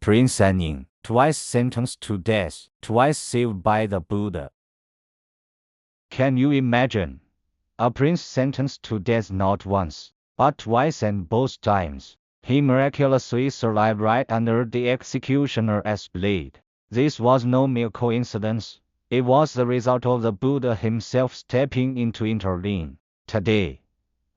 Prince Anin, twice sentenced to death, twice saved by the Buddha. Can you imagine? A prince sentenced to death not once, but twice, and both times he miraculously survived right under the executioner's blade. This was no mere coincidence. It was the result of the Buddha himself stepping in to intervene. Today,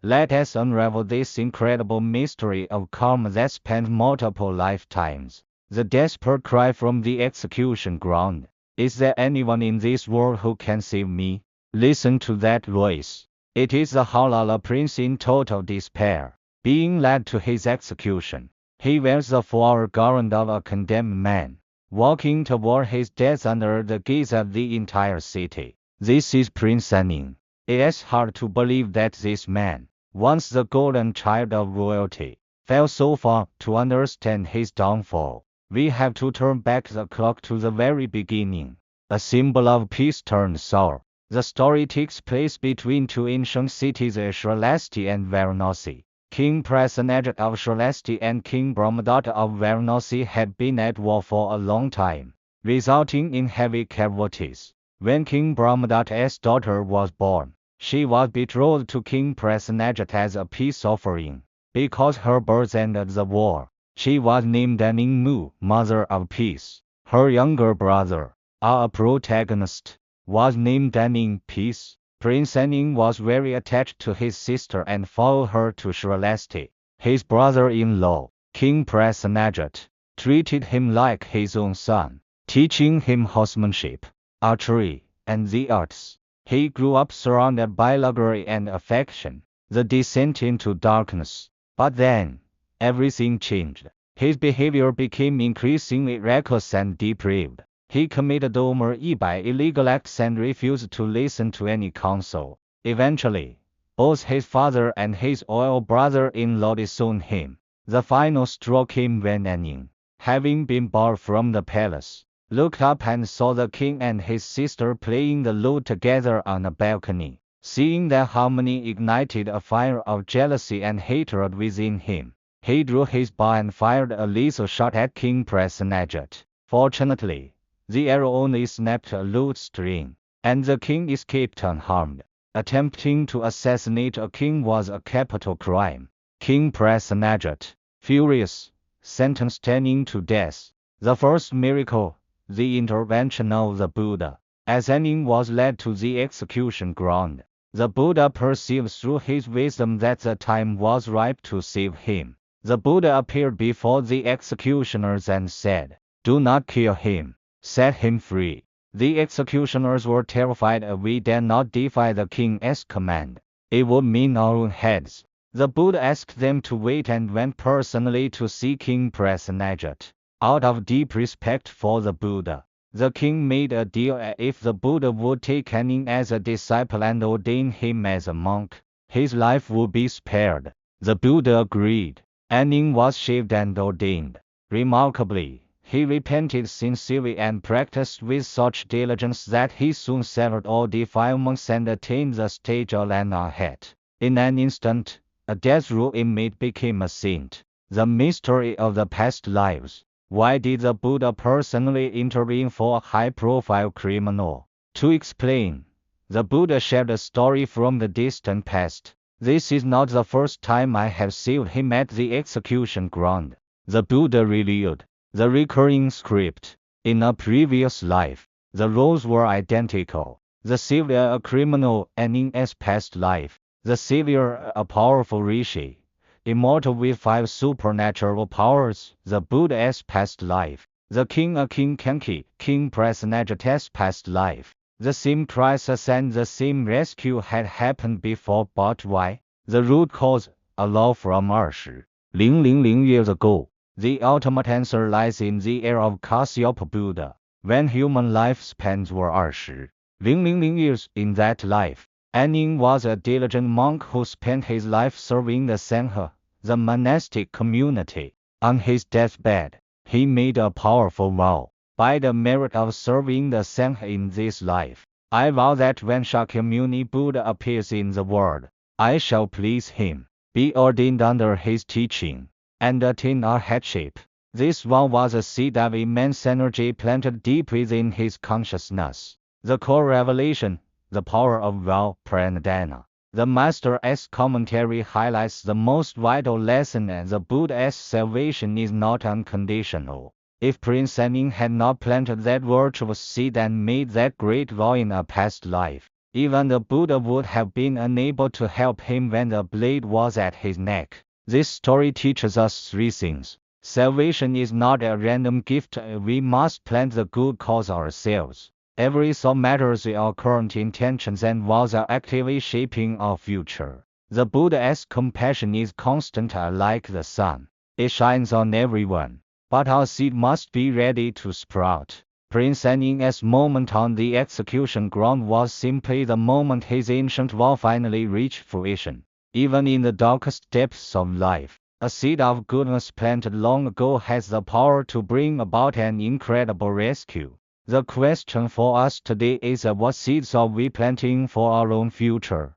let us unravel this incredible mystery of karma that spanned multiple lifetimes. The desperate cry from the execution ground. Is there anyone in this world who can save me? Listen to that voice. It is the Halala prince in total despair, being led to his execution. He wears the flower garland of a condemned man, walking toward his death under the gaze of the entire city. This is Prince Anin. It is hard to believe that this man, once the golden child of royalty, fell so far. To understand his downfall, we have to turn back the clock to the very beginning. A symbol of peace turned sour. The story takes place between two ancient cities, Shralesti and Varanasi. King Prasenajit of Shralesti and King Brahmadatta of Varanasi had been at war for a long time, resulting in heavy casualties. When King Brahmadatta's daughter was born, she was betrothed to King Prasenajit as a peace offering. Because her birth ended the war, she was named Aninmu, Mother of Peace. Her younger brother, a protagonist, was named Anin, Peace. Prince Anin was very attached to his sister and followed her to Shralesti. His brother-in-law, King Prasenajit, treated him like his own son, teaching him horsemanship, archery, and the arts. He grew up surrounded by luxury and affection, the descent into darkness. But then, everything changed. His behavior became increasingly reckless and depraved. He committed over by illegal acts and refused to listen to any counsel. Eventually, both his father and his royal brother-in-law disowned him. The final straw came when Anin, having been barred from the palace, looked up and saw the king and his sister playing the lute together on a balcony. Seeing their harmony ignited a fire of jealousy and hatred within him. He drew his bow and fired a lethal shot at King Prasenajit. Fortunately, the arrow only snapped a lute string, and the king escaped unharmed. Attempting to assassinate a king was a capital crime. King Prasenajit, furious, sentenced Anin to death. The first miracle, the intervention of the Buddha. As Anin was led to the execution ground, the Buddha perceived through his wisdom that the time was ripe to save him. The Buddha appeared before the executioners and said, "Do not kill him. Set him free." The executioners were terrified. "We dare not defy the king's command. It would mean our own heads." The Buddha asked them to wait and went personally to see King Prasenajit. Out of deep respect for the Buddha, the king made a deal. If the Buddha would take Anin as a disciple and ordain him as a monk, his life would be spared. The Buddha agreed. Anin was shaved and ordained. Remarkably, he repented sincerely and practiced with such diligence that he soon severed all defilements and attained the stage of an arhat. In an instant, a death row inmate became a saint. The mystery of the past lives. Why did the Buddha personally intervene for a high-profile criminal? To explain, the Buddha shared a story from the distant past. "This is not the first time I have saved him at the execution ground," the Buddha revealed. The recurring script. In a previous life, the roles were identical. The savior, a criminal, Anin's past life. The savior, a powerful rishi, immortal with 5 supernatural powers. The Buddha's past life. The king, a king Kanki, King Prasenajit's past life. The same crisis and the same rescue had happened before, but why? The root cause, a law from 20,000 years ago. The ultimate answer lies in the era of Kasyapa Buddha, when human lifespans were 20,000 years. In that life, Anin was a diligent monk who spent his life serving the Sangha, the monastic community. On his deathbed, he made a powerful vow. "By the merit of serving the Sangha in this life, I vow that when Shakyamuni Buddha appears in the world, I shall please him, be ordained under his teaching, and attain arhatship." This one was a seed of immense energy planted deep within his consciousness. The core revelation, the power of will, pranadhana. The Master's commentary highlights the most vital lesson, and the Buddha's salvation is not unconditional. If Prince Sanin had not planted that virtuous seed and made that great vow in a past life, even the Buddha would have been unable to help him when the blade was at his neck. This story teaches us three things. Salvation is not a random gift, we must plant the good cause ourselves. Every thought matters, our current intentions and vows are actively shaping our future. The Buddha's compassion is constant, like the sun. It shines on everyone. But our seed must be ready to sprout. Prince Sanin's moment on the execution ground was simply the moment his ancient vow finally reached fruition. Even in the darkest depths of life, a seed of goodness planted long ago has the power to bring about an incredible rescue. The question for us today is, what seeds are we planting for our own future?